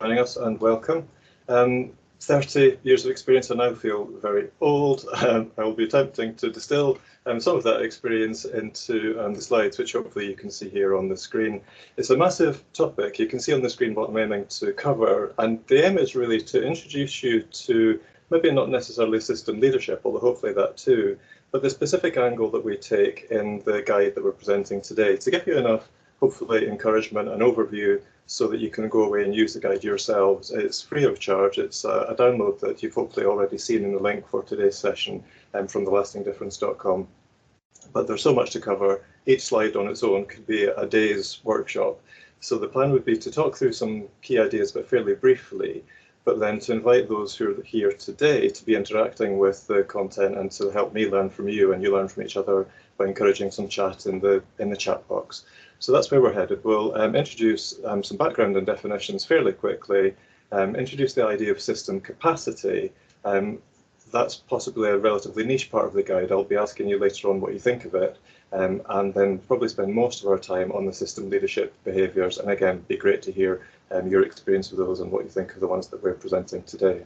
joining us and welcome. 30 years of experience, I now feel very old. I will be attempting to distill some of that experience into the slides, which hopefully you can see here on the screen. It's a massive topic. You can see on the screen what I'm aiming to cover, and the aim is really to introduce you to maybe not necessarily system leadership, although hopefully that too, but the specific angle that we take in the guide that we're presenting today to give you enough, hopefully, encouragement and overview so that you can go away and use the guide yourselves. It's free of charge. It's a download that you've hopefully already seen in the link for today's session from thelastingdifference.com. But there's so much to cover. Each slide on its own could be a day's workshop. So the plan would be to talk through some key ideas, but fairly briefly, but then to invite those who are here today to be interacting with the content and to help me learn from you and you learn from each other by encouraging some chat in the chat box. So that's where we're headed. We'll introduce some background and definitions fairly quickly, introduce the idea of system capacity. That's possibly a relatively niche part of the guide. I'll be asking you later on what you think of it, and then probably spend most of our time on the system leadership behaviours. And again, it'd be great to hear your experience with those and what you think of the ones that we're presenting today.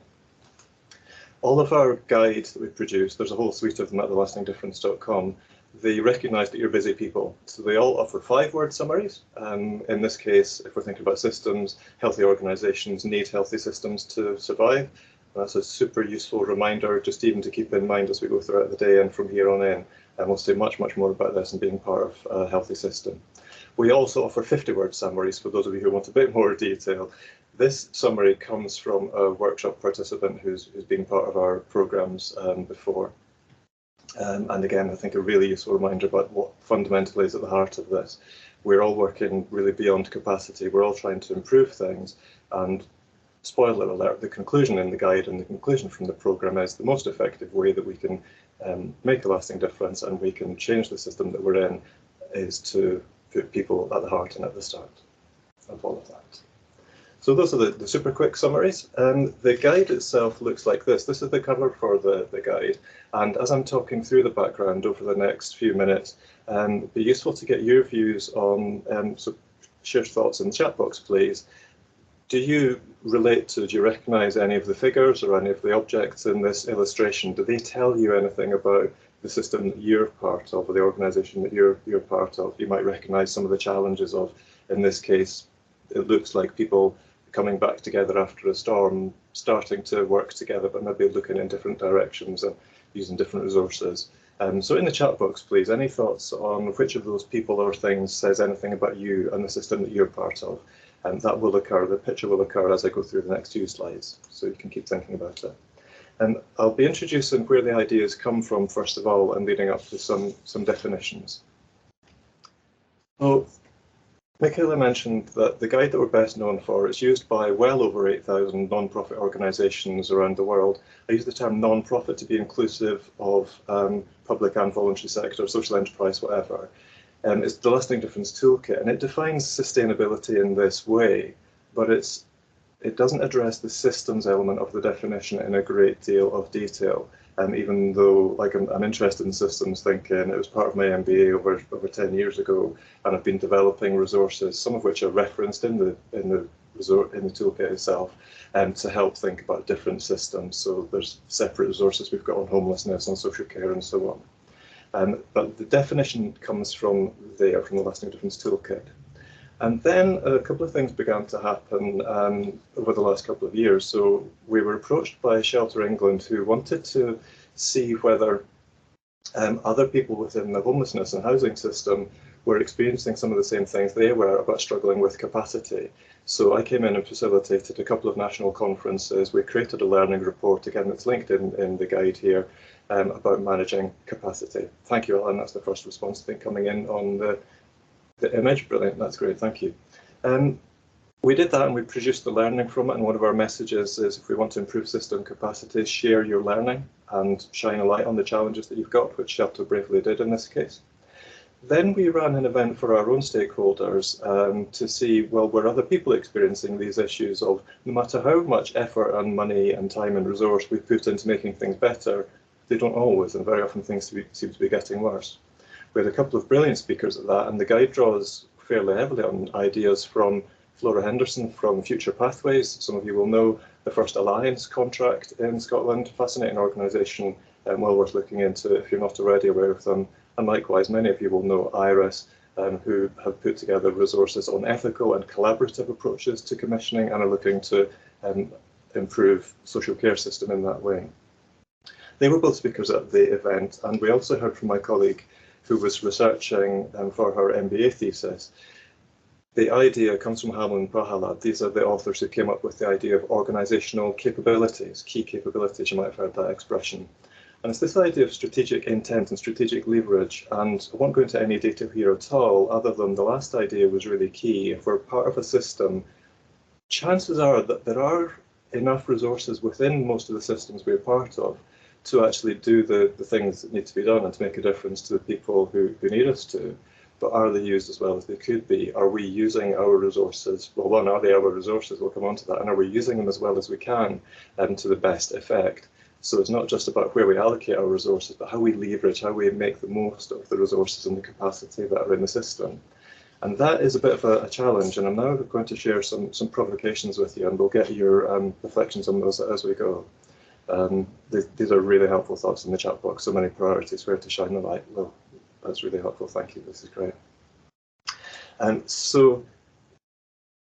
All of our guides that we produce, there's a whole suite of them at thelastingdifference.com. They recognise that you're busy people, so they all offer 5-word summaries. In this case, if we're thinking about systems, healthy organisations need healthy systems to survive. That's a super useful reminder, just even to keep in mind as we go throughout the day and from here on in. And we'll say much more about this and being part of a healthy system. We also offer 50-word summaries for those of you who want a bit more detail. This summary comes from a workshop participant who's been part of our programmes before. And again, I think a really useful reminder about what fundamentally is at the heart of this. We're all working really beyond capacity. We're all trying to improve things. And spoiler alert, the conclusion in the guide and the conclusion from the programme is the most effective way that we can make a lasting difference and we can change the system that we're in is to put people at the heart and at the start of all of that. So those are the super quick summaries. The guide itself looks like this. This is the cover for the guide. And as I'm talking through the background over the next few minutes, it'd be useful to get your views on, so share thoughts in the chat box, please. Do you relate to, do you recognise any of the figures or any of the objects in this illustration? Do they tell you anything about the system that you're part of or the organisation that you're part of? You might recognise some of the challenges of, in this case, it looks like people coming back together after a storm, starting to work together, but maybe looking in different directions and using different resources. So in the chat box, please, any thoughts on which of those people or things says anything about you and the system that you're part of? And that will occur, the picture will occur as I go through the next few slides, so you can keep thinking about it. And I'll be introducing where the ideas come from, first of all, and leading up to some definitions. So, Michaela mentioned that the guide that we're best known for is used by well over 8,000 non-profit organisations around the world. I use the term non-profit to be inclusive of public and voluntary sector, social enterprise, whatever. It's the Lasting Difference Toolkit, and it defines sustainability in this way, but it doesn't address the systems element of the definition in a great deal of detail. Even though, like, I'm interested in systems thinking, it was part of my MBA over 10 years ago, and I've been developing resources, some of which are referenced in the toolkit itself, to help think about different systems. So there's separate resources we've got on homelessness, on social care, and so on. But the definition comes from there, from the Lasting Difference Toolkit. And then a couple of things began to happen over the last couple of years. So we were approached by Shelter England, who wanted to see whether other people within the homelessness and housing system were experiencing some of the same things they were about struggling with capacity. So I came in and facilitated a couple of national conferences. We created a learning report, again, that's linked in the guide here, about managing capacity. Thank you, Alan. That's the first response thing coming in on the image. Brilliant, that's great, thank you. We did that and we produced the learning from it, and one of our messages is if we want to improve system capacity, share your learning and shine a light on the challenges that you've got, which Shelter bravely did in this case. Then we ran an event for our own stakeholders to see, well, were other people experiencing these issues of no matter how much effort and money and time and resource we put into making things better, they don't always, and very often things seem to be getting worse. We had a couple of brilliant speakers at that, and the guide draws fairly heavily on ideas from Flora Henderson from Future Pathways. Some of you will know the first Alliance contract in Scotland, fascinating organisation, well worth looking into if you're not already aware of them. And likewise, many of you will know IRIS, who have put together resources on ethical and collaborative approaches to commissioning and are looking to improve social care system in that way. They were both speakers at the event, and we also heard from my colleague who was researching for her MBA thesis. The idea comes from Hamlin and Prahalad. These are the authors who came up with the idea of organisational capabilities, key capabilities, you might have heard that expression. And it's this idea of strategic intent and strategic leverage, and I won't go into any detail here at all, other than the last idea was really key. If we're part of a system, chances are that there are enough resources within most of the systems we're part of to actually do the things that need to be done and to make a difference to the people who need us to. But are they used as well as they could be? Are we using our resources? Well, one, are they our resources? We'll come on to that. And are we using them as well as we can to the best effect? So it's not just about where we allocate our resources, but how we leverage, how we make the most of the resources and the capacity that are in the system. And that is a bit of a challenge. And I'm now going to share some provocations with you, and we'll get your reflections on those as we go. These are really helpful thoughts in the chat box. So many priorities, where to shine the light. Well, that's really helpful. Thank you. This is great. So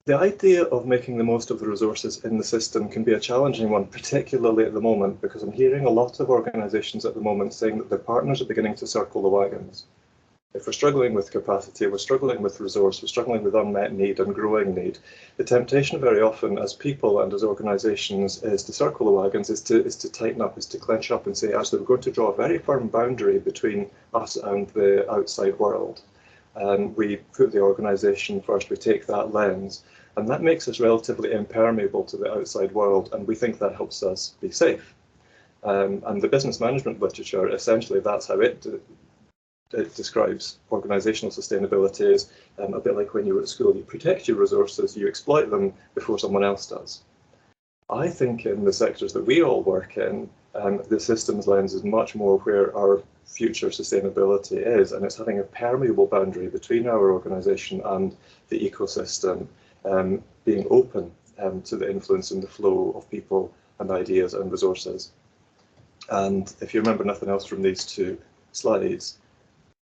the idea of making the most of the resources in the system can be a challenging one, particularly at the moment, because I'm hearing a lot of organisations at the moment saying that their partners are beginning to circle the wagons. If we're struggling with capacity, we're struggling with resource, we're struggling with unmet need and growing need, the temptation very often as people and as organisations is to circle the wagons, is to tighten up, is to clench up and say, actually, we're going to draw a very firm boundary between us and the outside world. We put the organisation first, we take that lens, and that makes us relatively impermeable to the outside world, and we think that helps us be safe. And the business management literature, essentially, that's how it describes organisational sustainability as a bit like when you were at school. You protect your resources, you exploit them before someone else does. I think in the sectors that we all work in, the systems lens is much more where our future sustainability is, and it's having a permeable boundary between our organisation and the ecosystem, being open to the influence and the flow of people and ideas and resources. And if you remember nothing else from these two slides,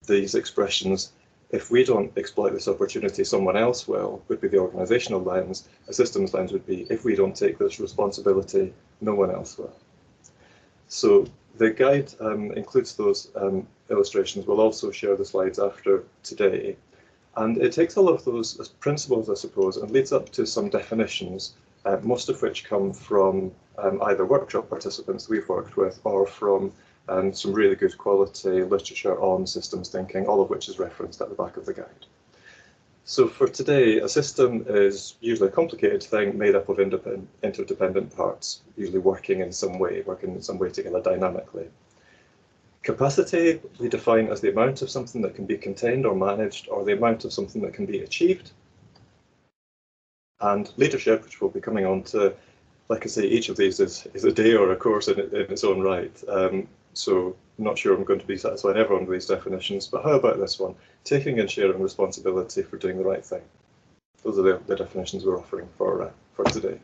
these expressions, if we don't exploit this opportunity, someone else will, would be the organisational lens. A systems lens would be, if we don't take this responsibility, no one else will. So the guide includes those illustrations. We'll also share the slides after today. And it takes all of those as principles, I suppose, and leads up to some definitions, most of which come from either workshop participants we've worked with or from some really good quality literature on systems thinking, all of which is referenced at the back of the guide. So for today, a system is usually a complicated thing made up of interdependent parts, usually working in some way together dynamically. Capacity we define as the amount of something that can be contained or managed, or the amount of something that can be achieved. And leadership, which we'll be coming on to, like I say, each of these is a day or a course in its own right. So I'm not sure I'm going to be satisfying everyone with these definitions, but how about this one? Taking and sharing responsibility for doing the right thing. Those are the definitions we're offering for today.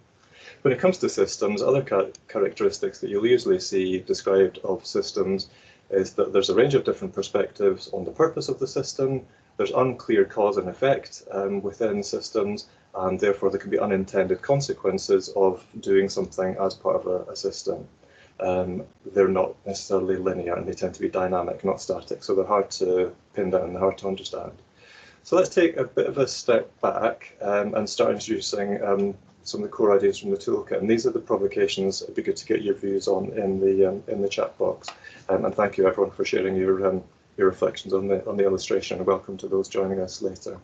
When it comes to systems, other characteristics that you'll usually see described of systems is that there's a range of different perspectives on the purpose of the system. There's unclear cause and effect within systems, and therefore there can be unintended consequences of doing something as part of a system. They're not necessarily linear, and they tend to be dynamic, not static, so they're hard to pin down and hard to understand. So let's take a bit of a step back and start introducing some of the core ideas from the toolkit. And these are the provocations it'd be good to get your views on in the chat box. And thank you everyone for sharing your reflections on the illustration, and welcome to those joining us later.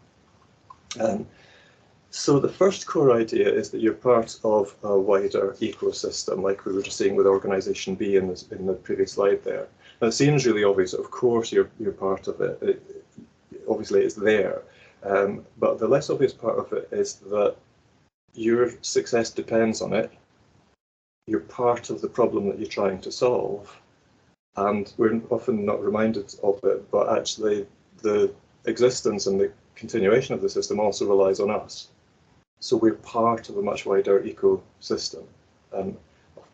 So the first core idea is that you're part of a wider ecosystem, like we were just seeing with organisation B in the previous slide there. Now, it seems really obvious. Of course, you're part of it. Obviously, it's there. But the less obvious part of it is that your success depends on it. You're part of the problem that you're trying to solve. And we're often not reminded of it, but actually the existence and the continuation of the system also relies on us. So we're part of a much wider ecosystem. I'll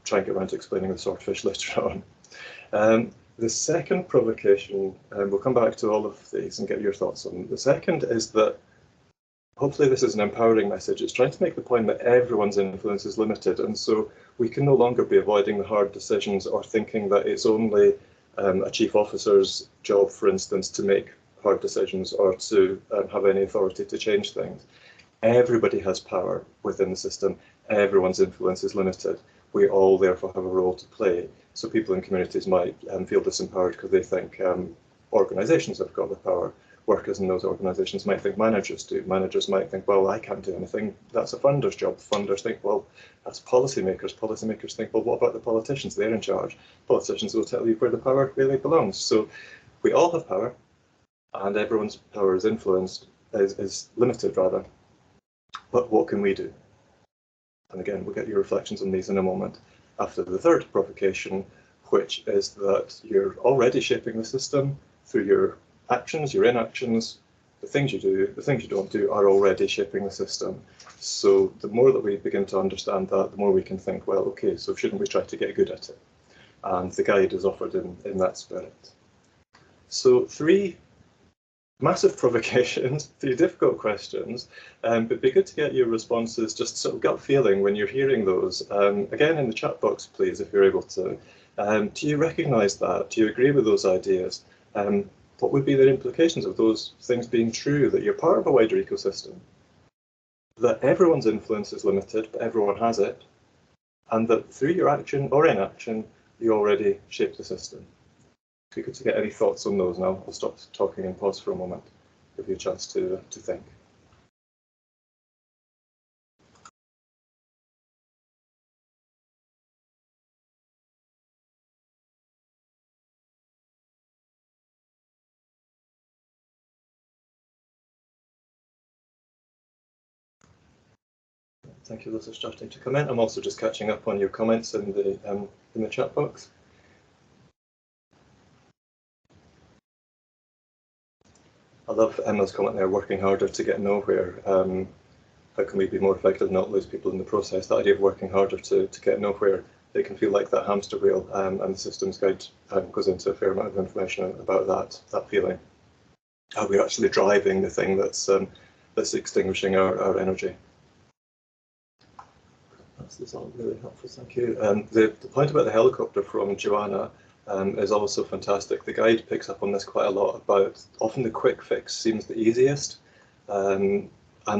try and get around to explaining the swordfish later on. The second provocation, and we'll come back to all of these and get your thoughts on them. The second is that hopefully this is an empowering message. It's trying to make the point that everyone's influence is limited, and so we can no longer be avoiding the hard decisions or thinking that it's only a chief officer's job, for instance, to make hard decisions or to have any authority to change things. Everybody has power within the system. Everyone's influence is limited. We all therefore have a role to play. So people in communities might feel disempowered because they think organisations have got the power. Workers in those organisations might think managers do. Managers might think, well, I can't do anything. That's a funder's job. Funders think, well, that's policymakers. Policymakers think, well, what about the politicians? They're in charge. Politicians will tell you where the power really belongs. So we all have power, and everyone's power is influenced, is limited rather. But what can we do? And again, we'll get your reflections on these in a moment. After the third provocation, which is that you're already shaping the system through your actions, your inactions, the things you do, the things you don't do are already shaping the system. So the more that we begin to understand that, the more we can think, well, okay, so shouldn't we try to get good at it? And the guide is offered in that spirit. So 3 massive provocations, 3 difficult questions, but it'd be good to get your responses, just sort of gut feeling when you're hearing those. Again, in the chat box, please, if you're able to. Do you recognise that? Do you agree with those ideas? What would be the implications of those things being true, that you're part of a wider ecosystem, that everyone's influence is limited, but everyone has it, and that through your action or inaction, you already shape the system? If you could get any thoughts on those now, I'll stop talking and pause for a moment, give you a chance to think. Thank you, those are starting to come in. I'm also just catching up on your comments in the chat box. I love Emma's comment there, working harder to get nowhere. How can we be more effective, not lose people in the process? That idea of working harder to get nowhere, it can feel like that hamster wheel, and the systems guide goes into a fair amount of information about that feeling. How we're actually driving the thing that's extinguishing our energy. That's all really helpful, thank you. The point about the helicopter from Joanna is also fantastic. The guide picks up on this quite a lot about often the quick fix seems the easiest. And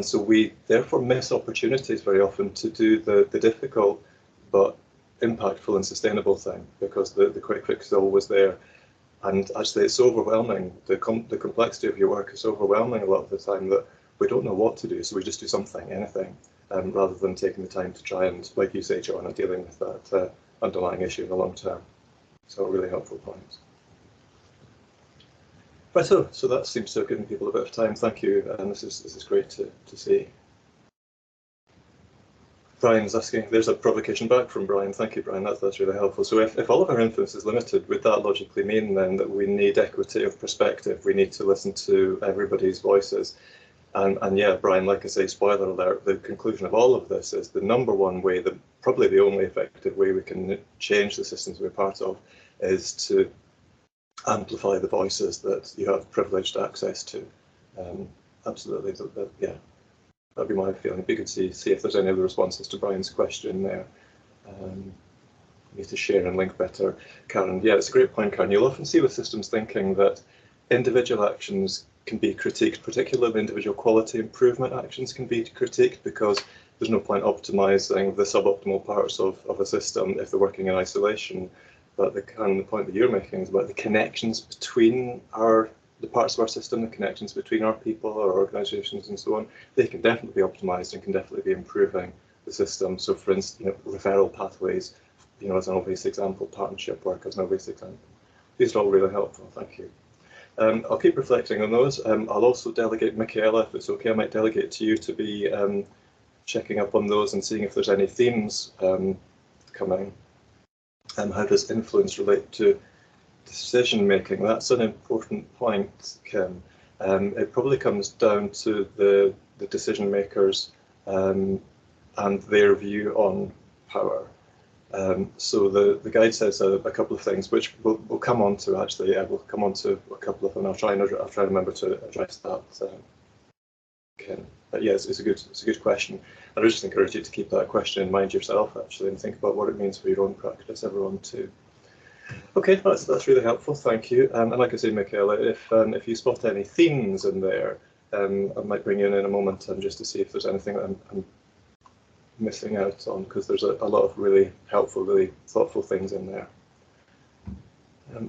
so we therefore miss opportunities very often to do the difficult but impactful and sustainable thing, because the quick fix is always there. And actually it's so overwhelming, the complexity of your work is so overwhelming a lot of the time that we don't know what to do, so we just do something, anything, rather than taking the time to try and, like you say, Joanna, dealing with that underlying issue in the long term. So really helpful points. Right, so that seems to have given people a bit of time. Thank you, and this is great to see. Brian's asking, there's a provocation back from Brian. Thank you, Brian, that's really helpful. So if all of our influence is limited, would that logically mean then that we need equity of perspective? We need to listen to everybody's voices? And yeah, Brian, like I say, spoiler alert, the conclusion of all of this is the number one way, probably the only effective way we can change the systems we're part of, is to amplify the voices that you have privileged access to. Absolutely, yeah, that'd be my feeling. It'd be good to see if there's any other responses to Brian's question there. Need to share and link better. Karen, yeah, it's a great point, Karen. You'll often see with systems thinking that individual actions can be critiqued, particularly individual quality improvement actions can be critiqued, because there's no point optimizing the suboptimal parts of a system if they're working in isolation. But the point that you're making is about the connections between the parts of our system, the connections between our people, our organisations, and so on. They can definitely be optimised and can definitely be improving the system. So, for instance, referral pathways, as an obvious example, partnership work as an obvious example. These are all really helpful. Thank you. I'll keep reflecting on those. I'll also delegate, Michaela, if it's okay, I might delegate to you to be checking up on those and seeing if there's any themes coming. How does influence relate to decision making? That's an important point, Kim. It probably comes down to the decision makers and their view on power. So the guide says a couple of things, which we'll come on to actually. We'll come on to a couple of them. I'll try and remember to address that. Again. But yes, it's a good question. I would just encourage you to keep that question in mind yourself actually, and think about what it means for your own practice, everyone too. Okay, that's really helpful. Thank you. And like I say, Michaela, if you spot any themes in there, I might bring you in a moment and just to see if there's anything that I'm missing out on, because there's a lot of really helpful, really thoughtful things in there.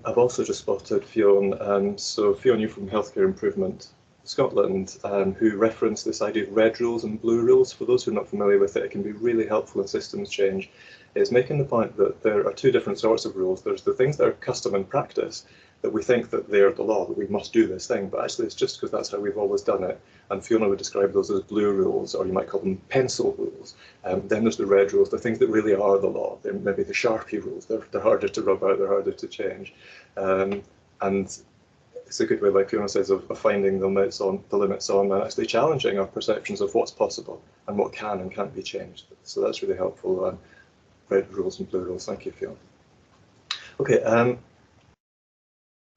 I've also just spotted Fionn. So Fionn, you're from Healthcare Improvement Scotland, who referenced this idea of red rules and blue rules. For those who are not familiar with it, it can be really helpful in systems change. It's making the point that there are two different sorts of rules. There's the things that are custom and practice, that we think that they're the law, that we must do this thing, but actually it's just because that's how we've always done it. And Fiona would describe those as blue rules, or you might call them pencil rules. Then there's the red rules, the things that really are the law. They're maybe the Sharpie rules. They're harder to rub out, they're harder to change. And it's a good way, like Fiona says, of finding the limits on and actually challenging our perceptions of what's possible and what can and can't be changed. So that's really helpful. Red rules and blue rules. Thank you, Fiona. Okay.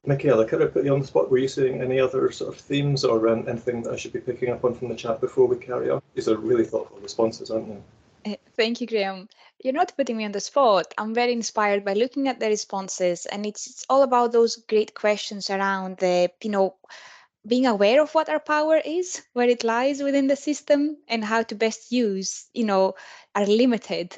Michaela, could I put you on the spot? Were you seeing any other sort of themes or anything that I should be picking up on from the chat before we carry on? These are really thoughtful responses, aren't they? Thank you, Graham. You're not putting me on the spot. I'm very inspired by looking at the responses, and it's all about those great questions around the, being aware of what our power is, where it lies within the system, and how to best use, our limited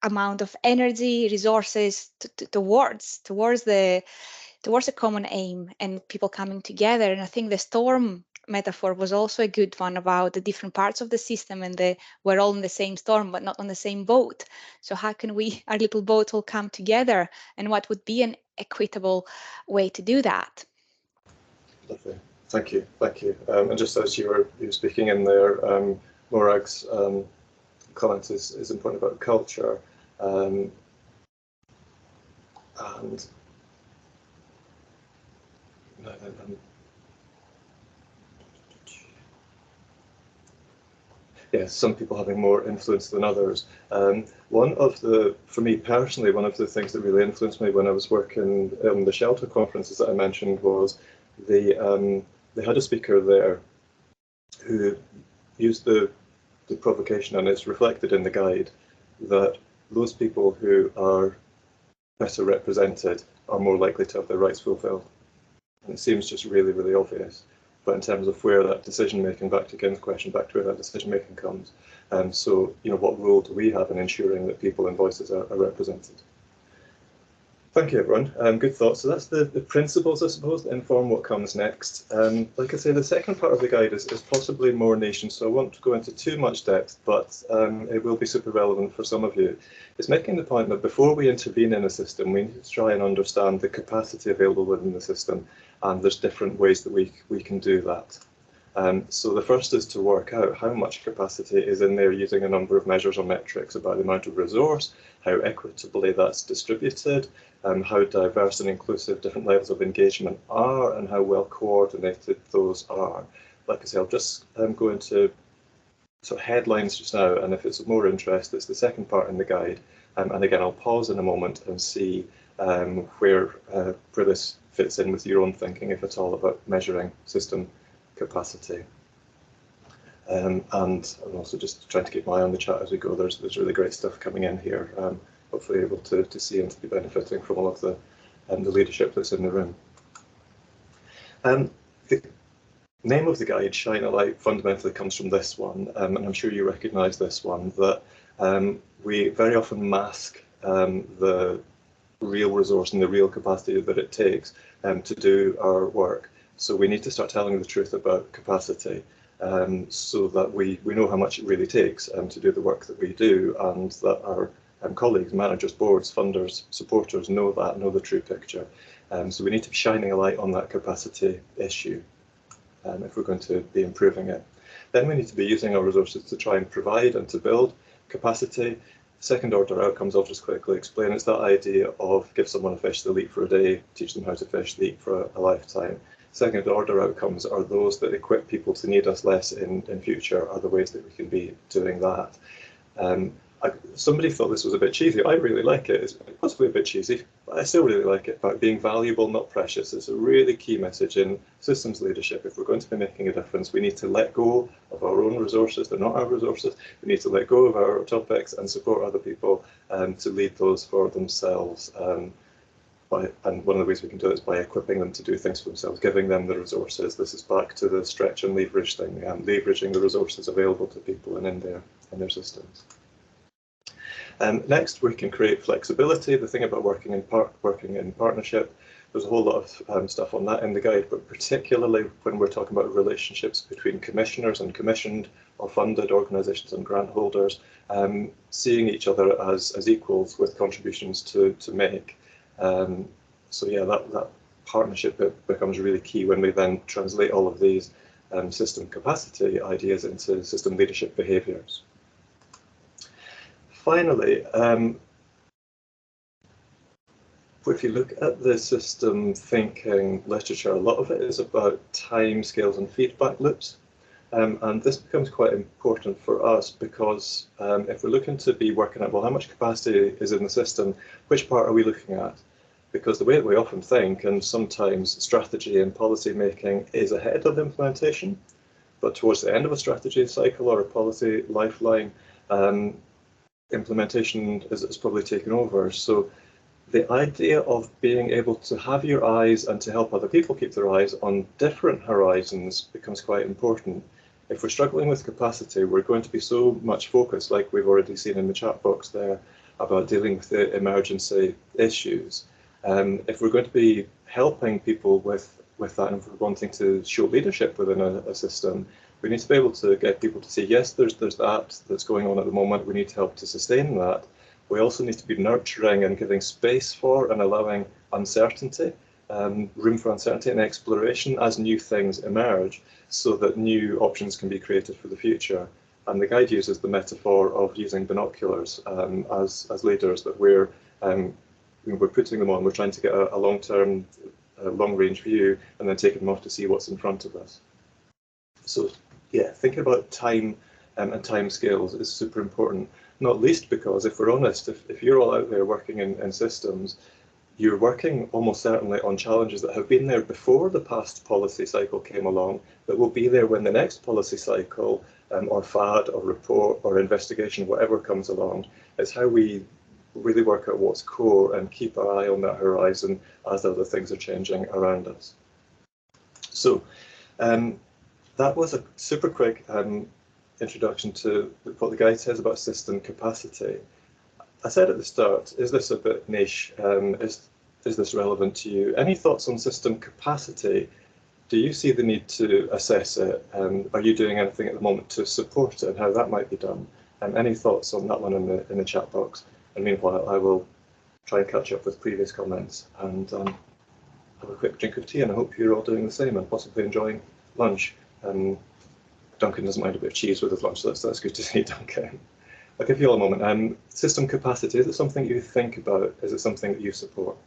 amount of energy, resources towards a common aim and people coming together. And I think the storm metaphor was also a good one about the different parts of the system, and we're all in the same storm but not on the same boat. So how can our little boat all come together, and what would be an equitable way to do that? Lovely. Thank you. And just as you were speaking in there, Morag's comment is important about culture, and some people having more influence than others. For me personally, one of the things that really influenced me when I was working in the shelter conferences that I mentioned was they had a speaker there who used the provocation, and it's reflected in the guide, that those people who are better represented are more likely to have their rights fulfilled. And it seems just really, really obvious. But in terms of where that decision making, back to Kim's question, back to where that decision making comes. So, what role do we have in ensuring that people and voices are represented? Thank you, everyone. Good thoughts. So that's the principles, I suppose, that inform what comes next. Like I say, the second part of the guide is possibly more niche, so I won't go into too much depth, but it will be super relevant for some of you. It's making the point that before we intervene in a system, we need to try and understand the capacity available within the system, and there's different ways that we can do that. So the first is to work out how much capacity is in there using a number of measures or metrics about the amount of resource, how equitably that's distributed, how diverse and inclusive different levels of engagement are, and how well coordinated those are. Like I say, I'll just go into sort of headlines just now, and if it's of more interest, it's the second part in the guide. And again, I'll pause in a moment and see where this fits in with your own thinking, if at all, about measuring system capacity. And I'm also just trying to keep my eye on the chat as we go. There's really great stuff coming in here. Hopefully able to see and to be benefiting from all of the leadership that's in the room. The name of the guide, Shine a Light, fundamentally comes from this one, and I'm sure you recognise this one, that we very often mask the real resource and the real capacity that it takes to do our work. So we need to start telling the truth about capacity, so that we know how much it really takes to do the work that we do, and that our colleagues, managers, boards, funders, supporters know the true picture. So we need to be shining a light on that capacity issue if we're going to be improving it. Then we need to be using our resources to try and provide and to build capacity. Second order outcomes, I'll just quickly explain. It's that idea of give someone a fish, they'll eat for a day, teach them how to fish, they eat for a lifetime. second order outcomes are those that equip people to need us less in future, are the ways that we can be doing that. Somebody thought this was a bit cheesy. I really like it. It's possibly a bit cheesy, but I still really like it. About being valuable, not precious. It's a really key message in systems leadership. If we're going to be making a difference, we need to let go of our own resources. They're not our resources. We need to let go of our topics and support other people to lead those for themselves. And one of the ways we can do it is by equipping them to do things for themselves, giving them the resources. This is back to the stretch and leverage thing, leveraging the resources available to people and in their systems. Next, we can create flexibility. The thing about working in partnership, there's a whole lot of stuff on that in the guide, but particularly when we're talking about relationships between commissioners and commissioned or funded organisations and grant holders, seeing each other as equals with contributions to make. So yeah, that partnership bit becomes really key when we then translate all of these system capacity ideas into system leadership behaviours. Finally, if you look at the system thinking literature, a lot of it is about time scales and feedback loops. And this becomes quite important for us because if we're looking to be working out, well, how much capacity is in the system, which part are we looking at? Because the way that we often think, and sometimes strategy and policy making is ahead of implementation, but towards the end of a strategy cycle or a policy lifeline, implementation is probably taken over. So the idea of being able to have your eyes and to help other people keep their eyes on different horizons becomes quite important. If we're struggling with capacity, we're going to be so much focused, like we've already seen in the chat box there, about dealing with the emergency issues. If we're going to be helping people with that, and if we're wanting to show leadership within a system, we need to be able to get people to say, yes, there's that that's going on at the moment. We need to help to sustain that. We also need to be nurturing and giving space for and allowing uncertainty, room for uncertainty and exploration as new things emerge, so that new options can be created for the future. And the guide uses the metaphor of using binoculars as leaders, that we're putting them on. We're trying to get a long-term, long-range view, and then taking them off to see what's in front of us. So yeah, thinking about time and time scales is super important, not least because if we're honest, if you're all out there working in systems, you're working almost certainly on challenges that have been there before the past policy cycle came along, that will be there when the next policy cycle or fad or report or investigation, whatever comes along. It's how we really work out what's core and keep our eye on that horizon as other things are changing around us. So that was a super quick introduction to what the guide says about system capacity. I said at the start, is this a bit niche? Is this relevant to you? Any thoughts on system capacity? Do you see the need to assess it? Are you doing anything at the moment to support it and how that might be done? Any thoughts on that one in the chat box? And meanwhile, I will try and catch up with previous comments and have a quick drink of tea, and I hope you're all doing the same and possibly enjoying lunch. Duncan doesn't mind a bit of cheese with his lunch, so that's good to see, Duncan. I'll give you all a moment. System capacity, is it something you think about? Is it something that you support?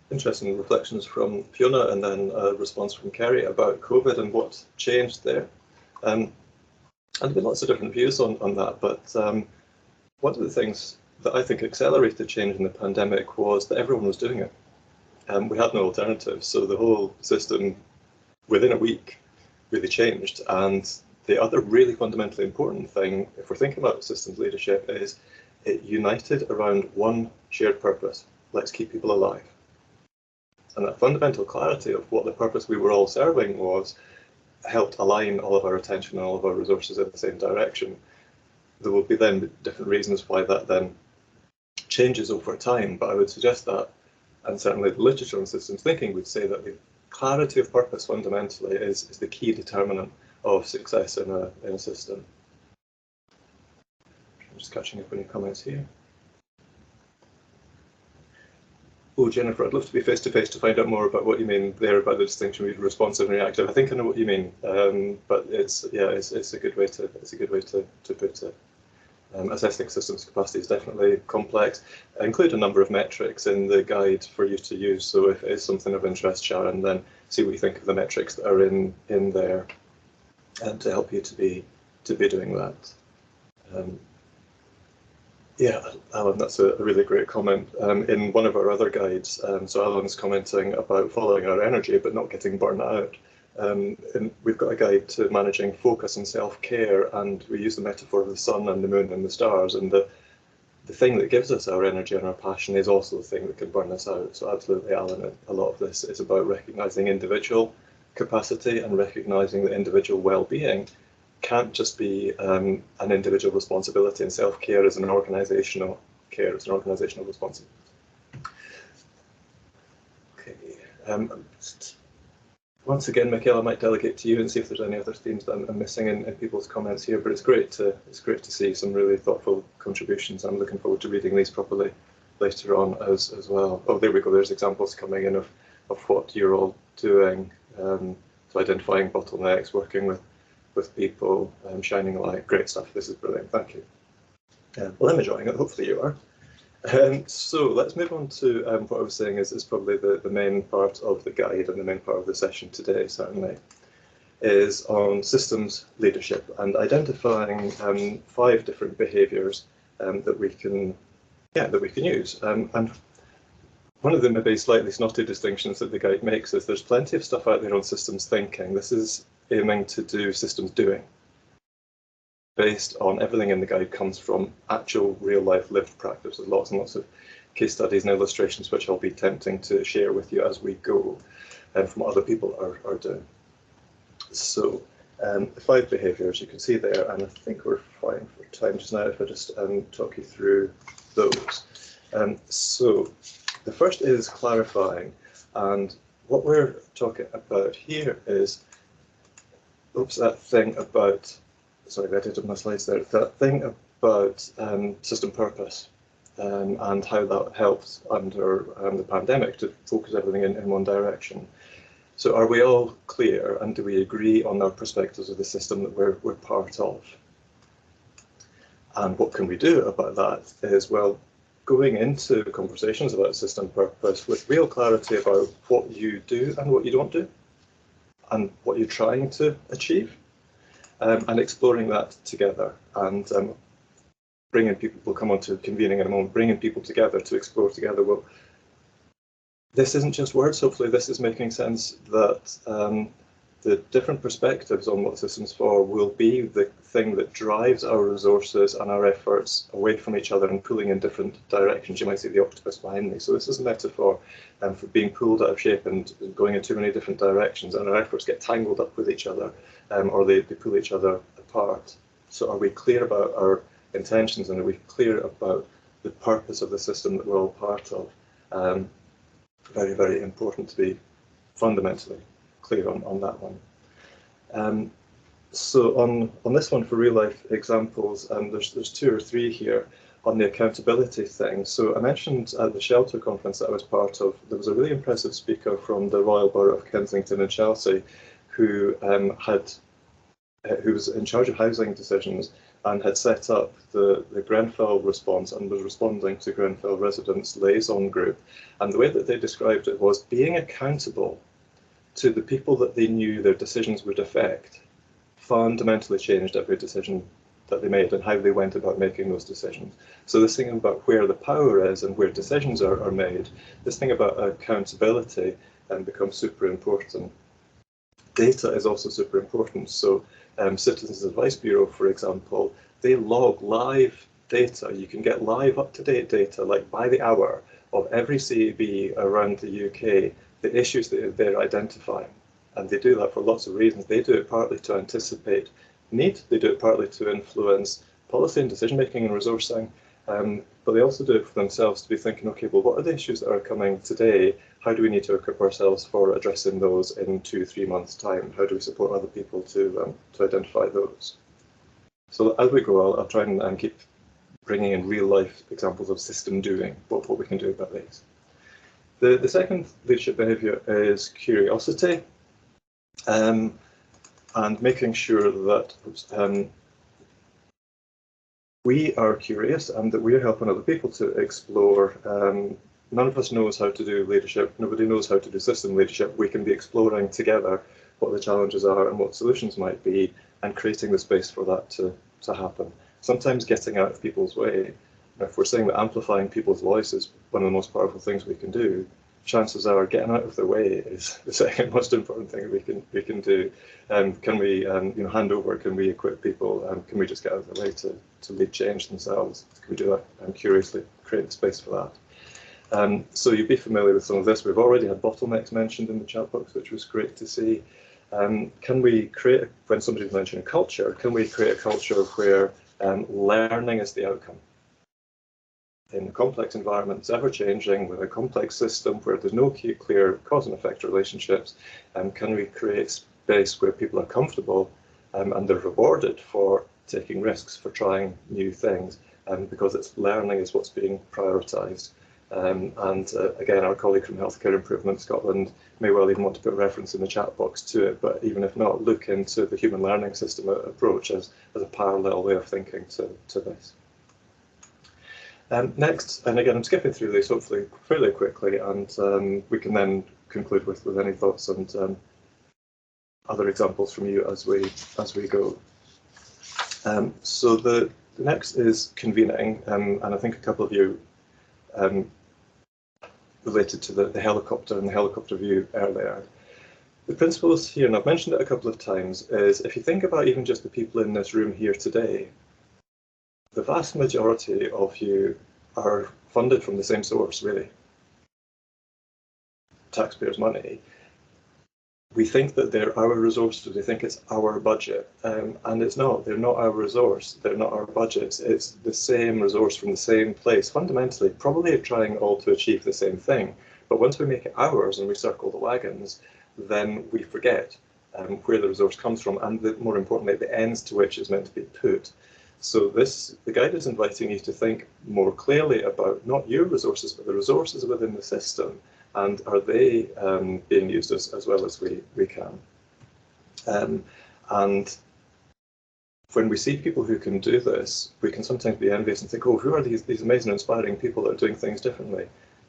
Interesting reflections from Fiona, and then a response from Kerry about COVID and what changed there. And there have been lots of different views on that, but one of the things that I think accelerated change in the pandemic was that everyone was doing it. We had no alternative, so the whole system within a week really changed. And the other really fundamentally important thing, if we're thinking about systems leadership, is it united around one shared purpose: let's keep people alive. And that fundamental clarity of what the purpose we were all serving was helped align all of our attention and all of our resources in the same direction. There will be then different reasons why that then changes over time, but I would suggest that, and certainly the literature on systems thinking would say that the clarity of purpose fundamentally is the key determinant of success in a system. I'm just catching up on your comments here. Oh, Jennifer, I'd love to be face to face to find out more about what you mean there about the distinction between responsive and reactive. I think I know what you mean, but it's a good way to put it. Assessing systems capacity is definitely complex. I include a number of metrics in the guide for you to use. So if it is something of interest, Sharon, then see what you think of the metrics that are in there, and to help you to be doing that. Yeah, Alan, that's a really great comment. In one of our other guides, so Alan's commenting about following our energy but not getting burnt out. And we've got a guide to managing focus and self-care, and we use the metaphor of the sun and the moon and the stars, and the thing that gives us our energy and our passion is also the thing that can burn us out. So absolutely, Alan, a lot of this is about recognising individual capacity and recognising that individual well-being can't just be an individual responsibility, and self-care is an organisational care, it's an organisational responsibility. Okay. Once again, Michaela, I might delegate to you and see if there's any other themes that I'm missing in people's comments here. But it's great to see some really thoughtful contributions. I'm looking forward to reading these properly later on as well. Oh, there we go. There's examples coming in of what you're all doing. So identifying bottlenecks, working with people, shining a light. Great stuff. This is brilliant. Thank you. Well, I'm enjoying it. Hopefully you are. So let's move on to what I was saying is probably the main part of the guide and the main part of the session today, certainly, is on systems leadership and identifying 5 different behaviours that we can use. And one of the maybe slightly snotty distinctions that the guide makes is there's plenty of stuff out there on systems thinking. This is aiming to do systems doing. Based on everything in the guide comes from actual real life lived practice. There's lots and lots of case studies and illustrations which I'll be tempting to share with you as we go, from what other people are doing. So the 5 behaviours you can see there, and I think we're fine for time just now if I just talk you through those. So the first is clarifying, and what we're talking about here is, that thing about, sorry, I edited my slides there, that thing about system purpose and how that helps under the pandemic to focus everything in one direction. So are we all clear, and do we agree on our perspectives of the system that we're part of? And what can we do about that is, well, going into conversations about system purpose with real clarity about what you do and what you don't do, and what you're trying to achieve. And exploring that together, and bringing people, we'll come on to convening in a moment, bringing people together to explore together. Well, this isn't just words, hopefully this is making sense that the different perspectives on what systems for will be the thing that drives our resources and our efforts away from each other and pulling in different directions. You might see the octopus behind me. So this is a metaphor for being pulled out of shape and going in too many different directions, and our efforts get tangled up with each other, or they pull each other apart. So are we clear about our intentions, and are we clear about the purpose of the system that we're all part of? Very, very important to be fundamentally clear on that one. So on this one, for real life examples, there's 2 or 3 here on the accountability thing. So I mentioned at the Shelter conference that I was part of, there was a really impressive speaker from the Royal Borough of Kensington and Chelsea who was in charge of housing decisions and had set up the Grenfell response and was responding to Grenfell residents' liaison group. And the way that they described it was being accountable to the people that they knew their decisions would affect fundamentally changed every decision that they made and how they went about making those decisions. So this thing about where the power is and where decisions are made, this thing about accountability becomes super important. Data is also super important. So Citizens Advice Bureau, for example, they log live data. You can get live up-to-date data, like by the hour, of every CAB around the UK, the issues that they're identifying. And they do that for lots of reasons. They do it partly to anticipate need, they do it partly to influence policy and decision-making and resourcing, but they also do it for themselves to be thinking, okay, well, what are the issues that are coming today? How do we need to equip ourselves for addressing those in 2-3 months' time? How do we support other people to identify those? So as we go, I'll try and keep bringing in real-life examples of system doing, what we can do about these. The second leadership behaviour is curiosity, and making sure that we are curious and that we are helping other people to explore. None of us knows how to do leadership. Nobody knows how to do system leadership. We can be exploring together what the challenges are and what solutions might be, and creating the space for that to happen. Sometimes getting out of people's way. If we're saying that amplifying people's voice is one of the most powerful things we can do, chances are getting out of their way is the second most important thing we can do. Can we hand over? Can we equip people? Can we just get out of their way to lead change themselves? Can we do that? Curiously create the space for that. So you'd be familiar with some of this. We've already had bottlenecks mentioned in the chat box, which was great to see. Can we create, when somebody's mentioning culture, can we create a culture where learning is the outcome? In a complex environment that's ever-changing, with a complex system where there's no clear cause and effect relationships, can we create space where people are comfortable and they're rewarded for taking risks, for trying new things, because it's learning is what's being prioritised. Again, our colleague from Healthcare Improvement Scotland may well even want to put a reference in the chat box to it, but even if not, look into the human learning system approach as a parallel way of thinking to this. Next, and again, I'm skipping through these hopefully fairly quickly, and we can then conclude with any thoughts and other examples from you as we go. So the next is convening, and I think a couple of you related to the helicopter and the helicopter view earlier. The principles here, and I've mentioned it a couple of times, is if you think about even just the people in this room here today, the vast majority of you are funded from the same source, really. Taxpayers' money. We think that they're our resources, we think it's our budget, and it's not. They're not our resource, they're not our budgets. It's the same resource from the same place, fundamentally, probably trying all to achieve the same thing. But once we make it ours and we circle the wagons, then we forget where the resource comes from, and more importantly, the ends to which it's meant to be put. So the guide is inviting you to think more clearly about not your resources, but the resources within the system, and are they being used as well as we can. And when we see people who can do this, we can sometimes be envious and think, oh, who are these amazing, inspiring people that are doing things differently?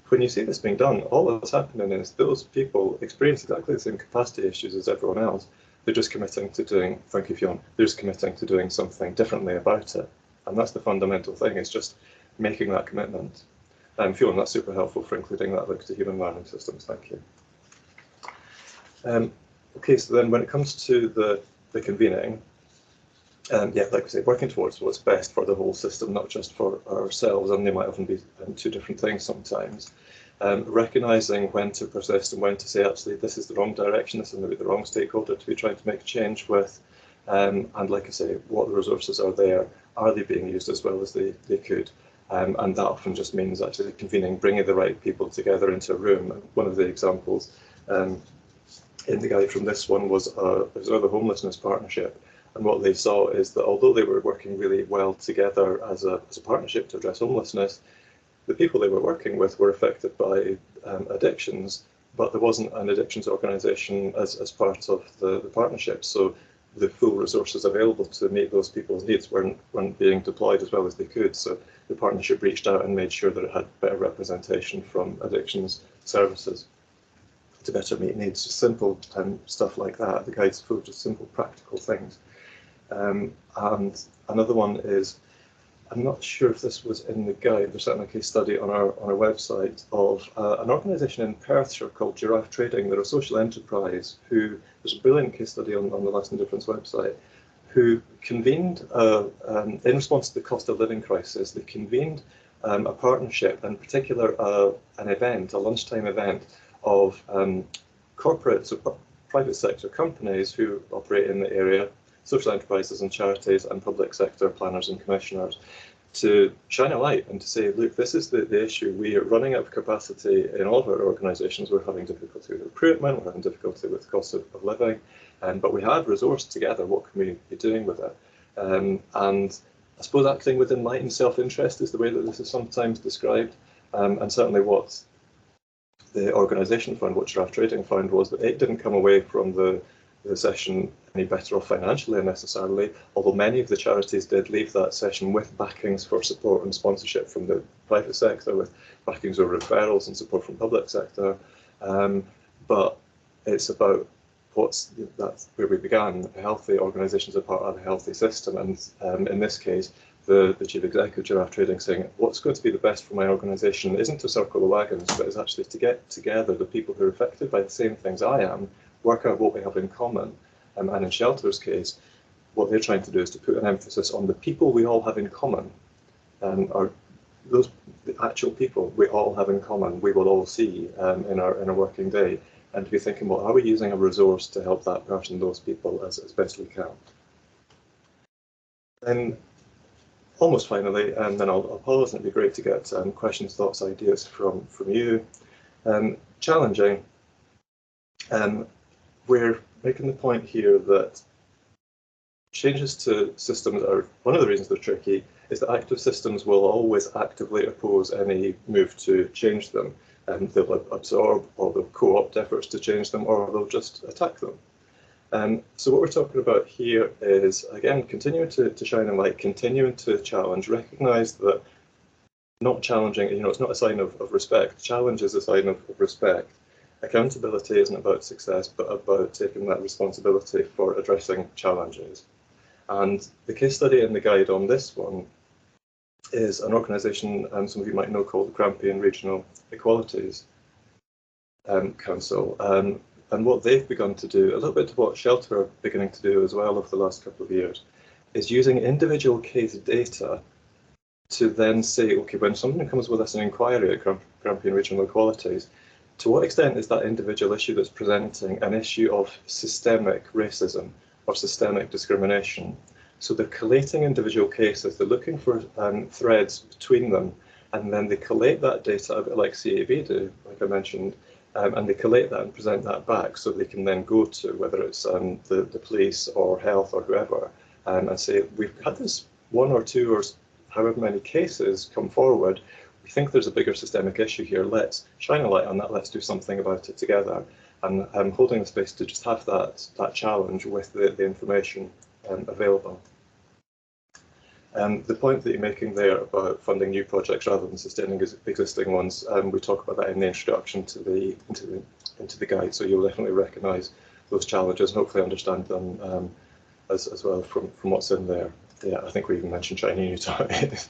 When you see this being done, all that's happening is those people experience exactly the same capacity issues as everyone else. They're just committing to doing, thank you, Fionn, they're just committing to doing something differently about it. And that's the fundamental thing, is just making that commitment. Fionn, that's super helpful for including that link to human learning systems, thank you. Okay, so then when it comes to the convening, yeah, like we say, working towards what's best for the whole system, not just for ourselves, and they might often be two different things sometimes. Recognising when to persist and when to say, actually, this is the wrong direction, this is maybe the wrong stakeholder to be trying to make a change with, and like I say, what the resources are there, are they being used as well as they could? And that often just means actually convening, bringing the right people together into a room. One of the examples in the guide from this one was another homelessness partnership. And what they saw is that although they were working really well together as a partnership to address homelessness, the people they were working with were affected by addictions, but there wasn't an addictions organisation as part of the partnership. So the full resources available to meet those people's needs weren't being deployed as well as they could. So the partnership reached out and made sure that it had better representation from addictions services to better meet needs. Just simple stuff like that. The guide's full of just simple practical things. And another one is, I'm not sure if this was in the guide, there's certainly a case study on our website of an organisation in Perthshire called Giraffe Trading. They're a social enterprise who, there's a brilliant case study on the Lasting Difference website, who convened, in response to the cost of living crisis, they convened a partnership, in particular an event, a lunchtime event of corporate, so private sector companies who operate in the area, social enterprises and charities and public sector planners and commissioners, to shine a light and to say, look, this is the issue. We are running out of capacity in all of our organisations. We're having difficulty with recruitment, we're having difficulty with cost of living, but we have resourced together. What can we be doing with it? And I suppose acting with enlightened self-interest is the way that this is sometimes described, and certainly what the organisation found, what Giraffe Trading found, was that it didn't come away from the session any better off financially necessarily, although many of the charities did leave that session with backings for support and sponsorship from the private sector, with backings or referrals and support from public sector. But it's about that's where we began. Healthy organisations are part of a healthy system, and in this case, the chief executive of Giraffe Trading saying, what's going to be the best for my organisation isn't to circle the wagons, but is actually to get together the people who are affected by the same things I am, work out what we have in common. And in Shelter's case, what they're trying to do is to put an emphasis on the people we all have in common, are those the actual people we all have in common, we will all see in our working day, and to be thinking, well, are we using a resource to help that person, those people, as best we can? And almost finally, and then I'll pause, and it'd be great to get questions, thoughts, ideas from you. Challenging. We're making the point here that changes to systems are, one of the reasons they're tricky is that active systems will always actively oppose any move to change them, and they'll absorb or they'll co-opt efforts to change them, or they'll just attack them. So what we're talking about here is, again, continuing to shine a light, continuing to challenge, recognise that not challenging, it's not a sign of respect. Challenge is a sign of respect. Accountability isn't about success, but about taking that responsibility for addressing challenges. And the case study in the guide on this one is an organisation some of you might know called the Grampian Regional Equalities Council. And what they've begun to do, a little bit of what Shelter are beginning to do as well over the last couple of years, is using individual case data to then say, okay, when someone comes with us an inquiry at Grampian Regional Equalities, to what extent is that individual issue that's presenting an issue of systemic racism or systemic discrimination? So they're collating individual cases, they're looking for threads between them, and then they collate that data a bit like CAB do, like I mentioned, and they collate that and present that back so they can then go to, whether it's the police or health or whoever, and say, we've had this one or two or however many cases come forward, we think there's a bigger systemic issue here, let's shine a light on that, let's do something about it together. And I'm holding the space to just have that challenge with the information available. The point that you're making there about funding new projects rather than sustaining existing ones, we talk about that in the introduction to the guide, so you'll definitely recognise those challenges and hopefully understand them as well from what's in there. Yeah, I think we even mentioned shiny new toys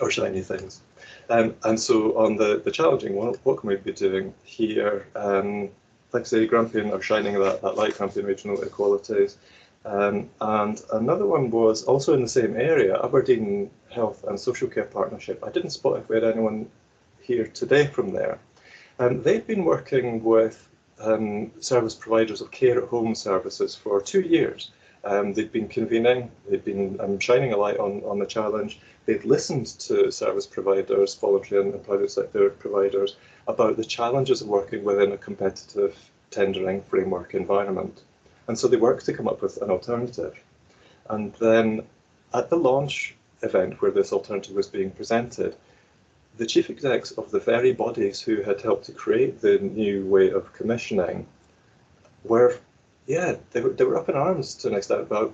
or shiny things. And so on the challenging one, what can we be doing here? Like I say, Grampian are shining that light, Grampian Regional Equalities. And another one was also in the same area, Aberdeen Health and Social Care Partnership. I didn't spot if we had anyone here today from there. They've been working with service providers of care at home services for 2 years. They've been convening, they've been shining a light on the challenge. They've listened to service providers, voluntary and private sector providers, about the challenges of working within a competitive tendering framework environment. And so they worked to come up with an alternative. And then at the launch event where this alternative was being presented, the chief execs of the very bodies who had helped to create the new way of commissioning were, yeah, they were up in arms to an extent about,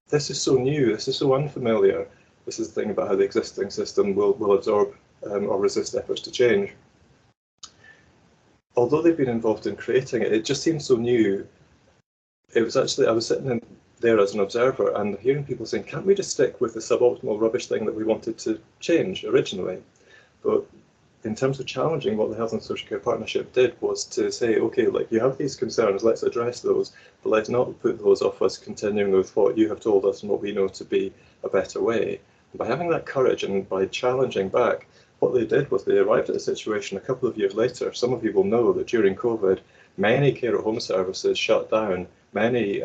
this is so new, this is so unfamiliar. This is the thing about how the existing system will absorb or resist efforts to change. Although they've been involved in creating it, it just seemed so new. It was actually, I was sitting in there as an observer and hearing people saying, can't we just stick with the suboptimal rubbish thing that we wanted to change originally? But in terms of challenging, what the Health and Social Care Partnership did was to say, okay, like you have these concerns, let's address those, but let's not put those off us continuing with what you have told us and what we know to be a better way. And by having that courage and by challenging back, what they did was they arrived at a situation a couple of years later. Some of you will know that during COVID, many care at home services shut down. Many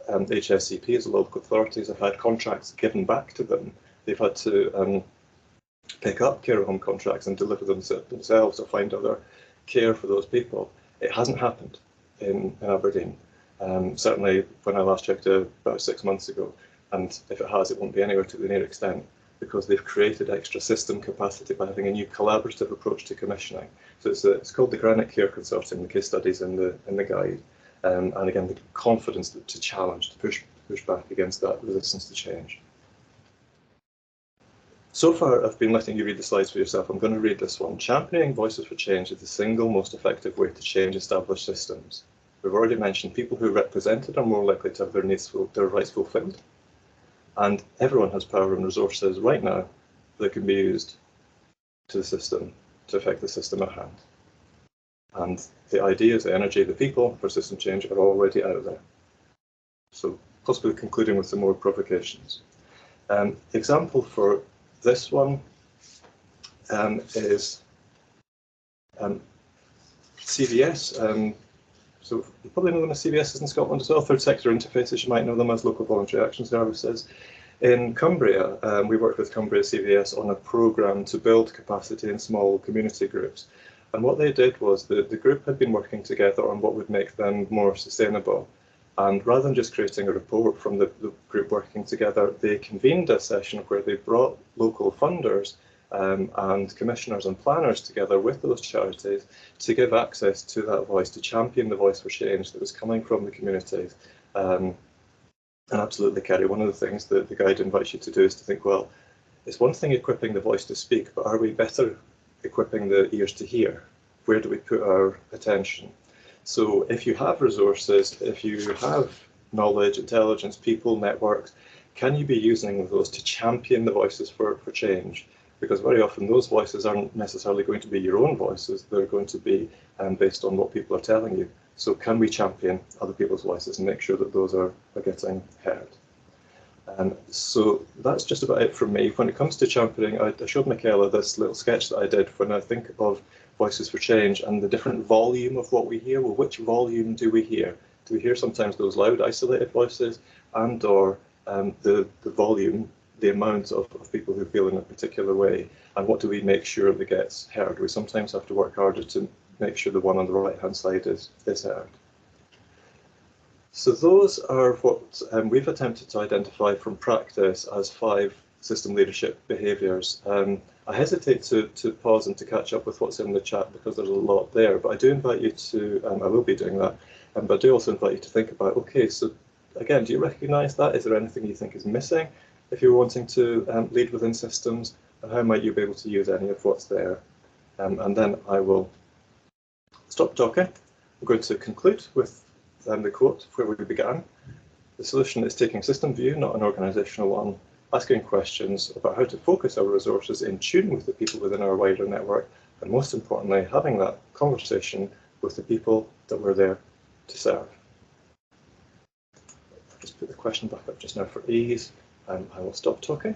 HSCPs, local authorities, have had contracts given back to them. They've had to pick up care at home contracts and deliver them themselves or find other care for those people. It hasn't happened in Aberdeen. Certainly when I last checked about 6 months ago, and if it has, it won't be anywhere to the near extent because they've created extra system capacity by having a new collaborative approach to commissioning. So it's called the Granite Care Consortium, the case studies in the guide. And again, the confidence to challenge, to push back against that resistance to change. So far, I've been letting you read the slides for yourself. I'm going to read this one. Championing voices for change is the single most effective way to change established systems. We've already mentioned people who are represented are more likely to have their rights fulfilled. And everyone has power and resources right now that can be used to affect the system at hand. And the ideas, the energy, the people for system change are already out there. So possibly concluding with some more provocations. Example for this one is CVS. So you probably know them as CVSs in Scotland as well, third sector interfaces, you might know them as local voluntary action services. In Cumbria, we worked with Cumbria CVS on a programme to build capacity in small community groups. And what they did was the group had been working together on what would make them more sustainable. And rather than just creating a report from the group working together, they convened a session where they brought local funders and commissioners and planners together with those charities to give access to that voice, to champion the voice for change that was coming from the communities. And absolutely, Kerry, one of the things that the guide invites you to do is to think, well, it's one thing equipping the voice to speak, but are we better equipping the ears to hear? Where do we put our attention? So if you have resources, if you have knowledge, intelligence, people, networks, can you be using those to champion the voices for change? Because very often those voices aren't necessarily going to be your own voices, they're going to be based on what people are telling you. So can we champion other people's voices and make sure that those are getting heard? So that's just about it from me. When it comes to championing, I showed Michaela this little sketch that I did when I think of voices for change and the different volume of what we hear. Well, which volume do we hear? Do we hear sometimes those loud, isolated voices, and or the volume, the amount of people who feel in a particular way, and what do we make sure that gets heard? We sometimes have to work harder to make sure the one on the right-hand side is heard. So those are what we've attempted to identify from practice as 5 system leadership behaviours. I hesitate to pause and to catch up with what's in the chat because there's a lot there, but I do invite you to, I will be doing that, but I do also invite you to think about, okay, so again, do you recognise that? Is there anything you think is missing if you're wanting to lead within systems? And how might you be able to use any of what's there? And then I will stop talking. I'm going to conclude with the quote where we began. The solution is taking system view, not an organisational one, asking questions about how to focus our resources in tune with the people within our wider network, and most importantly, having that conversation with the people that we're there to serve. I'll just put the question back up just now for ease. I will stop talking.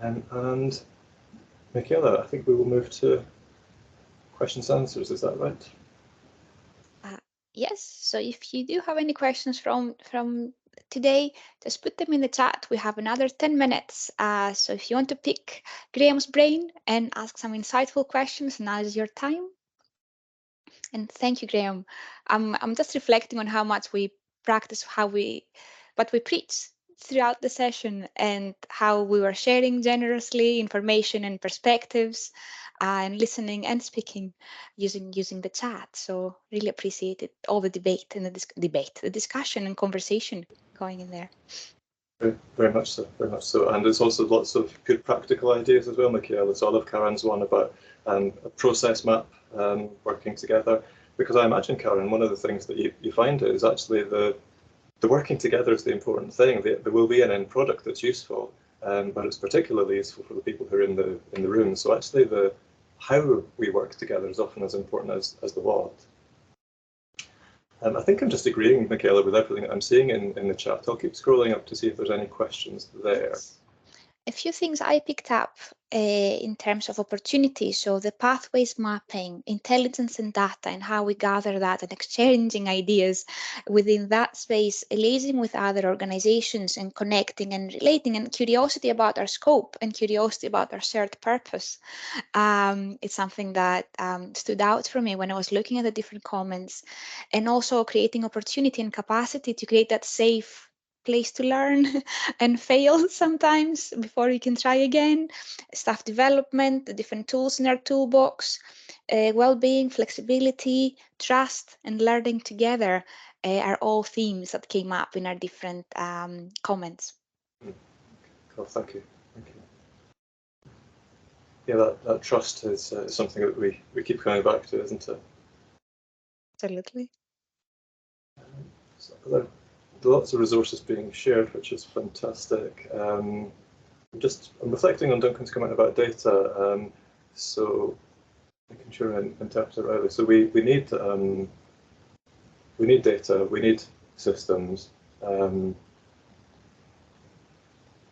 And Michaela, I think we will move to questions and answers, is that right? Yes, so if you do have any questions from today, just put them in the chat. We have another 10 minutes. So if you want to pick Graham's brain and ask some insightful questions, now is your time. And thank you, Graham. I'm just reflecting on how much we practice what we preach throughout the session and how we were sharing generously information and perspectives and listening and speaking using the chat. So really appreciated all the debate and the discussion and conversation going in there. Very much so, very much so. And there's also lots of good practical ideas as well, Michaela. So I love Karen's one about a process map working together, because I imagine, Karen, one of the things that you find is actually the working together is the important thing. There will be an end product that's useful, but it's particularly useful for the people who are in the room. So actually the how we work together is often as important as the what. I think I'm just agreeing, Michaela, with everything that I'm seeing in the chat. I'll keep scrolling up to see if there's any questions there. A few things I picked up in terms of opportunities. So the pathways mapping, intelligence and data, and how we gather that and exchanging ideas within that space, liaising with other organizations and connecting and relating, and curiosity about our scope and curiosity about our shared purpose. It's something that stood out for me when I was looking at the different comments, and also creating opportunity and capacity to create that safe place to learn and fail sometimes before you can try again. Staff development, the different tools in our toolbox, well-being, flexibility, trust, and learning together are all themes that came up in our different comments. Cool, thank you. Thank you. Yeah, that trust is something that we keep coming back to, isn't it? Absolutely. So there are lots of resources being shared, which is fantastic. I'm reflecting on Duncan's comment about data. So making sure I interpret it rightly. So we need data, we need systems.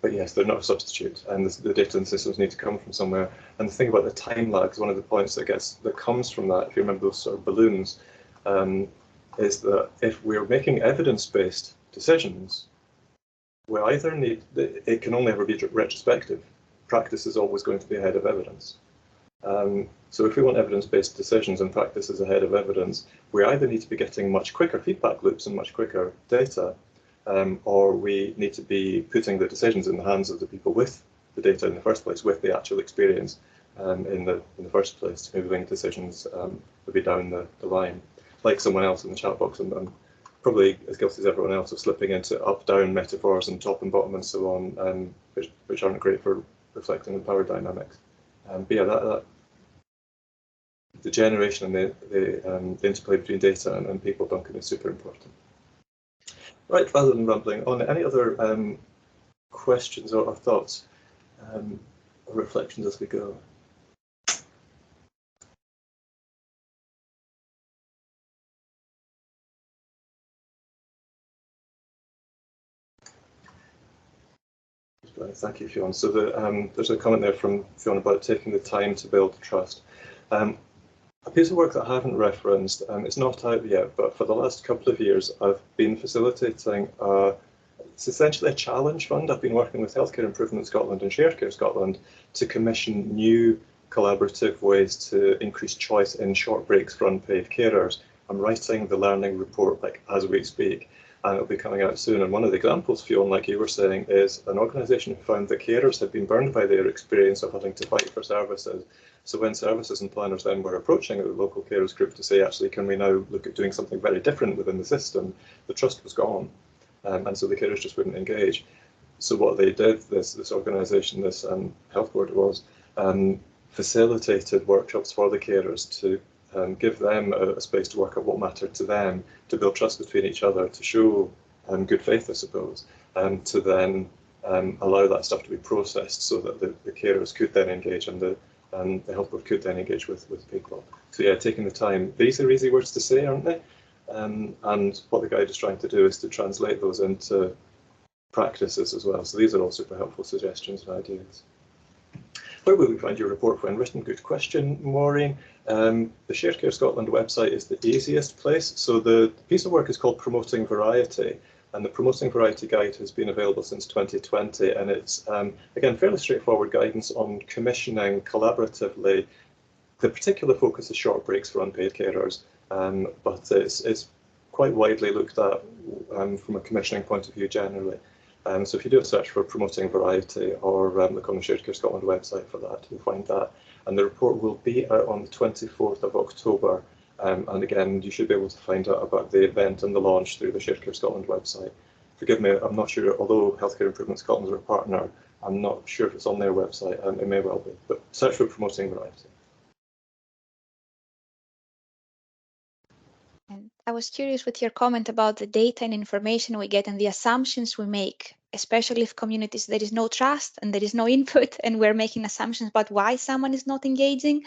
But yes, they're not a substitute, and the data and systems need to come from somewhere. And the thing about the time lag is one of the points that comes from that, if you remember those sort of balloons, is that if we're making evidence-based decisions, we either need, it can only ever be retrospective. Practice is always going to be ahead of evidence. So if we want evidence-based decisions and practice is ahead of evidence, we either need to be getting much quicker feedback loops and much quicker data, or we need to be putting the decisions in the hands of the people with the data in the first place, with the actual experience in the first place, moving decisions maybe down the line. Like someone else in the chat box, I'm probably as guilty as everyone else of slipping into up-down metaphors and top and bottom and so on, which aren't great for reflecting the power dynamics. But yeah, the generation and the interplay between data and people, Duncan, is super important. Right, rather than rambling on, any other questions or thoughts or reflections as we go? Thank you, Fiona. So there's a comment there from Fiona about taking the time to build trust. A piece of work that I haven't referenced, it's not out yet, but for the last couple of years, I've been facilitating it's essentially a challenge fund. I've been working with Healthcare Improvement Scotland and Shared Care Scotland to commission new collaborative ways to increase choice in short breaks for unpaid carers. I'm writing the learning report as we speak, and it'll be coming out soon. And one of the examples, Fiona, like you were saying, is an organisation who found that carers had been burned by their experience of having to fight for services. So when services and planners then were approaching the local carers group to say, actually, can we now look at doing something very different within the system, the trust was gone. And so the carers just wouldn't engage. So what they did, this organisation, this health board was, facilitated workshops for the carers to give them a space to work out what mattered to them, to build trust between each other, to show good faith, I suppose, to then allow that stuff to be processed so that the carers could then engage and the health board could then engage with people. So yeah, taking the time. These are easy words to say, aren't they? And what the guide is trying to do is to translate those into practices as well. So these are all super helpful suggestions and ideas. Where will we find your report when written? Good question, Maureen. The Shared Care Scotland website is the easiest place. So the piece of work is called Promoting Variety, and the Promoting Variety guide has been available since 2020, and it's, again, fairly straightforward guidance on commissioning collaboratively. The particular focus is short breaks for unpaid carers, but it's quite widely looked at from a commissioning point of view generally. So if you do a search for Promoting Variety or look on the Shared Care Scotland website for that, you'll find that. And the report will be out on the 24th of October. And again, you should be able to find out about the event and the launch through the Shared Care Scotland website. Forgive me, I'm not sure, although Healthcare Improvement Scotland is our partner, I'm not sure if it's on their website, it may well be, but search for Promoting Variety. And I was curious with your comment about the data and information we get and the assumptions we make, especially if communities there is no trust and there is no input and we're making assumptions about why someone is not engaging.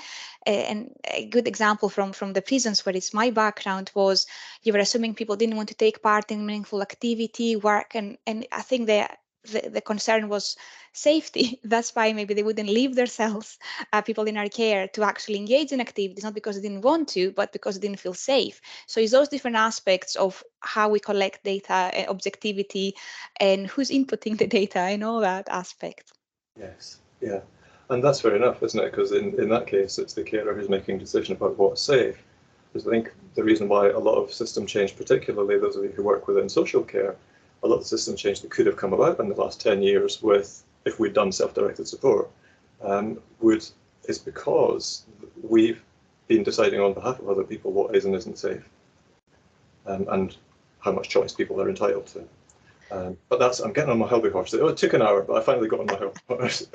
And a good example from the prisons where it's my background was you were assuming people didn't want to take part in meaningful activity, work, and I think the concern was safety. That's why maybe they wouldn't leave their cells, people in our care, to actually engage in activities, not because they didn't want to, but because they didn't feel safe. So it's those different aspects of how we collect data, objectivity, and who's inputting the data and all that aspect. Yes, yeah. And that's fair enough, isn't it? Because in that case, it's the carer who's making a decision about what's safe. Because I think the reason why a lot of system change, particularly those of you who work within social care, a lot of the system change that could have come about in the last 10 years with, if we'd done self-directed support, is because we've been deciding on behalf of other people what is and isn't safe, and how much choice people are entitled to. But I'm getting on my hobby horse. Oh, it took an hour, but I finally got on my hobby horse.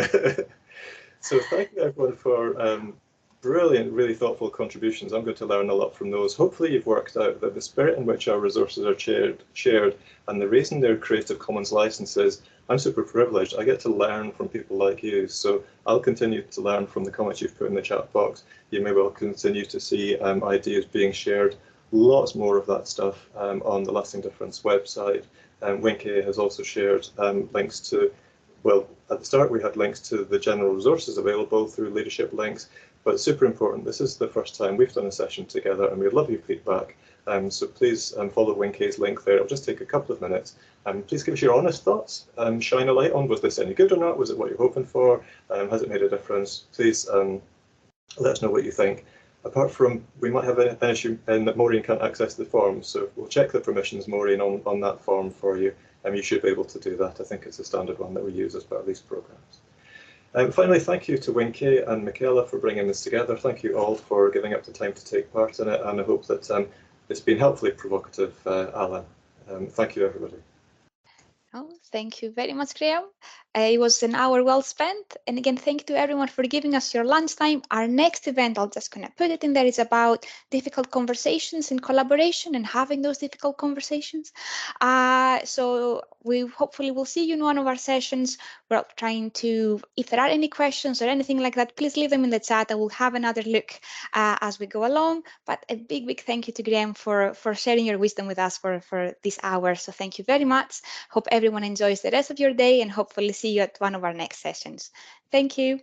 So thank you everyone for brilliant, really thoughtful contributions. I'm going to learn a lot from those. Hopefully you've worked out that the spirit in which our resources are shared, and the reason they're Creative Commons licenses, I'm super privileged. I get to learn from people like you. So I'll continue to learn from the comments you've put in the chat box. You may well continue to see ideas being shared. Lots more of that stuff on the Lasting Difference website. Winky has also shared links to, well, at the start we had links to the general resources available through leadership links, but super important, this is the first time we've done a session together and we'd love your feedback. So please follow Winky's link there. It'll just take a couple of minutes. Please give us your honest thoughts. Shine a light on, was this any good or not? Was it what you're hoping for? Has it made a difference? Please let us know what you think. Apart from, we might have an issue in that Maureen can't access the form, so we'll check the permissions, Maureen, on that form for you. You should be able to do that. I think it's a standard one that we use as part of these programs. Finally, thank you to Winky and Michaela for bringing this together. Thank you all for giving up the time to take part in it, and I hope that it's been helpfully provocative, Alan. Thank you, everybody. Oh, thank you very much, Graham. It was an hour well spent. And again, thank you to everyone for giving us your lunchtime. Our next event, I'll just gonna put it in there, is about difficult conversations in collaboration and having those difficult conversations. So we hopefully will see you in one of our sessions. We're trying to, if there are any questions or anything like that, please leave them in the chat. I will have another look as we go along. But a big, big thank you to Graham for sharing your wisdom with us for this hour. So thank you very much. Hope everyone enjoys the rest of your day and hopefully see you at one of our next sessions. Thank you.